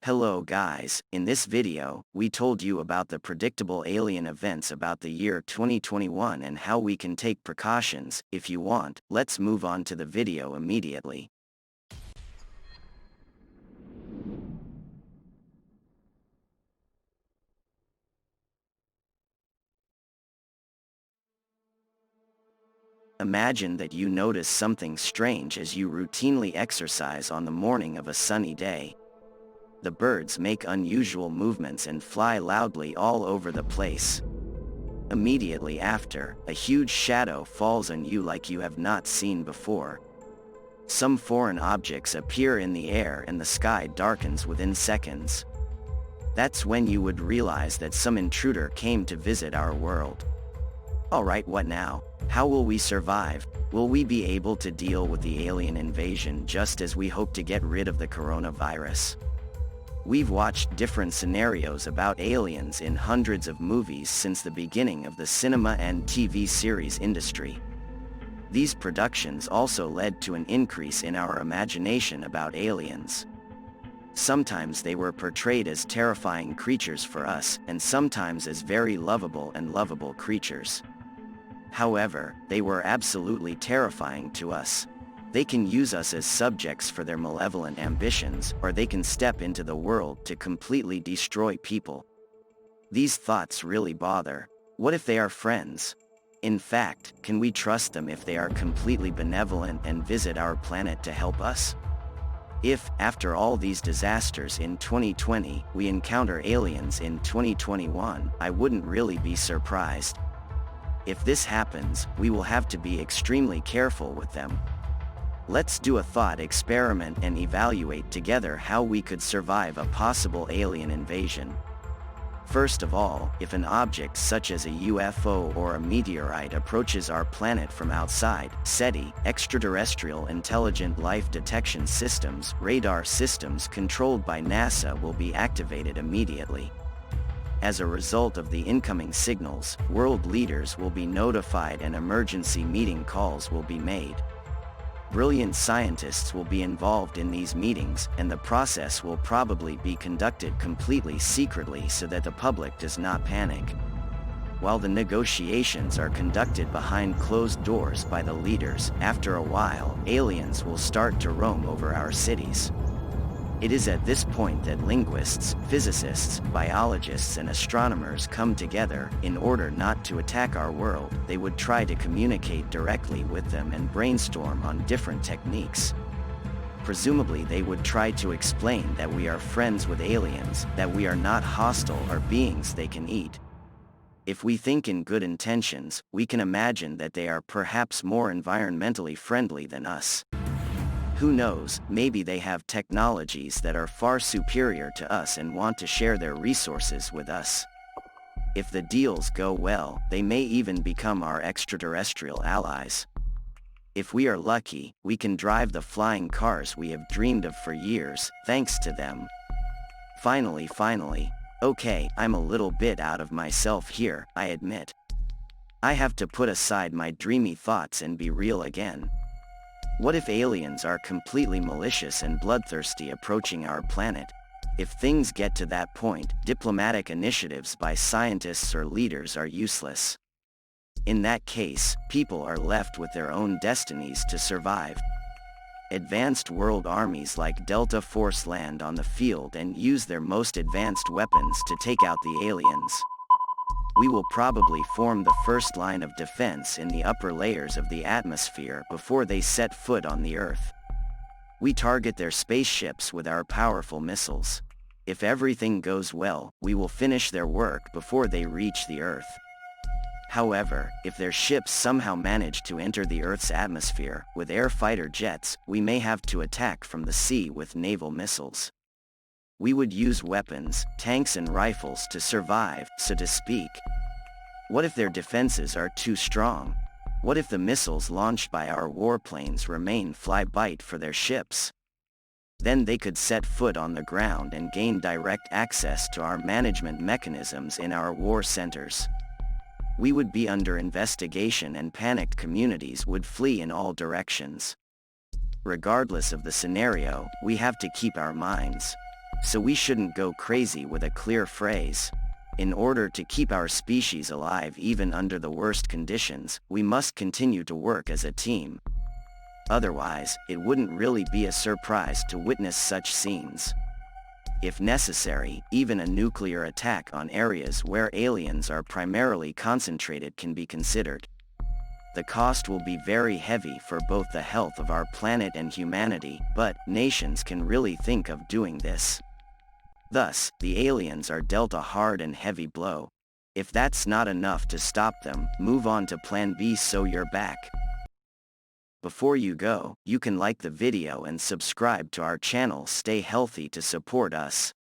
Hello guys, in this video, we told you about the predictable alien events about the year 2021 and how we can take precautions. If you want, let's move on to the video immediately. Imagine that you notice something strange as you routinely exercise on the morning of a sunny day. The birds make unusual movements and fly loudly all over the place. Immediately after, a huge shadow falls on you like you have not seen before. Some foreign objects appear in the air and the sky darkens within seconds. That's when you would realize that some intruder came to visit our world. Alright, what now? How will we survive? Will we be able to deal with the alien invasion just as we hope to get rid of the coronavirus? We've watched different scenarios about aliens in hundreds of movies since the beginning of the cinema and TV series industry. These productions also led to an increase in our imagination about aliens. Sometimes they were portrayed as terrifying creatures for us, and sometimes as very lovable creatures. However, they were absolutely terrifying to us. They can use us as subjects for their malevolent ambitions, or they can step into the world to completely destroy people. These thoughts really bother. What if they are friends? In fact, can we trust them if they are completely benevolent and visit our planet to help us? If, after all these disasters in 2020, we encounter aliens in 2021, I wouldn't really be surprised. If this happens, we will have to be extremely careful with them. Let's do a thought experiment and evaluate together how we could survive a possible alien invasion. First of all, if an object such as a UFO or a meteorite approaches our planet from outside, SETI, extraterrestrial intelligent life detection systems, radar systems controlled by NASA will be activated immediately. As a result of the incoming signals, world leaders will be notified and emergency meeting calls will be made. Brilliant scientists will be involved in these meetings, and the process will probably be conducted completely secretly so that the public does not panic. While the negotiations are conducted behind closed doors by the leaders, after a while, aliens will start to roam over our cities. It is at this point that linguists, physicists, biologists and astronomers come together. In order not to attack our world, they would try to communicate directly with them and brainstorm on different techniques. Presumably they would try to explain that we are friends with aliens, that we are not hostile or beings they can eat. If we think in good intentions, we can imagine that they are perhaps more environmentally friendly than us. Who knows, maybe they have technologies that are far superior to us and want to share their resources with us. If the deals go well, they may even become our extraterrestrial allies. If we are lucky, we can drive the flying cars we have dreamed of for years, thanks to them. Finally. Okay, I'm a little bit out of myself here, I admit. I have to put aside my dreamy thoughts and be real again. What if aliens are completely malicious and bloodthirsty approaching our planet? If things get to that point, diplomatic initiatives by scientists or leaders are useless. In that case, people are left with their own destinies to survive. Advanced world armies like Delta Force land on the field and use their most advanced weapons to take out the aliens. We will probably form the first line of defense in the upper layers of the atmosphere before they set foot on the Earth. We target their spaceships with our powerful missiles. If everything goes well, we will finish their work before they reach the Earth. However, if their ships somehow manage to enter the Earth's atmosphere, with air fighter jets, we may have to attack from the sea with naval missiles. We would use weapons, tanks and rifles to survive, so to speak. What if their defenses are too strong? What if the missiles launched by our warplanes remain fly-bite for their ships? Then they could set foot on the ground and gain direct access to our management mechanisms in our war centers. We would be under investigation and panicked communities would flee in all directions. Regardless of the scenario, we have to keep our minds. So we shouldn't go crazy with a clear phrase. In order to keep our species alive even under the worst conditions, we must continue to work as a team. Otherwise, it wouldn't really be a surprise to witness such scenes. If necessary, even a nuclear attack on areas where aliens are primarily concentrated can be considered. The cost will be very heavy for both the health of our planet and humanity, but nations can really think of doing this. Thus, the aliens are dealt a hard and heavy blow. If that's not enough to stop them, move on to Plan B so you're back. Before you go, you can like the video and subscribe to our channel. Stay healthy to support us.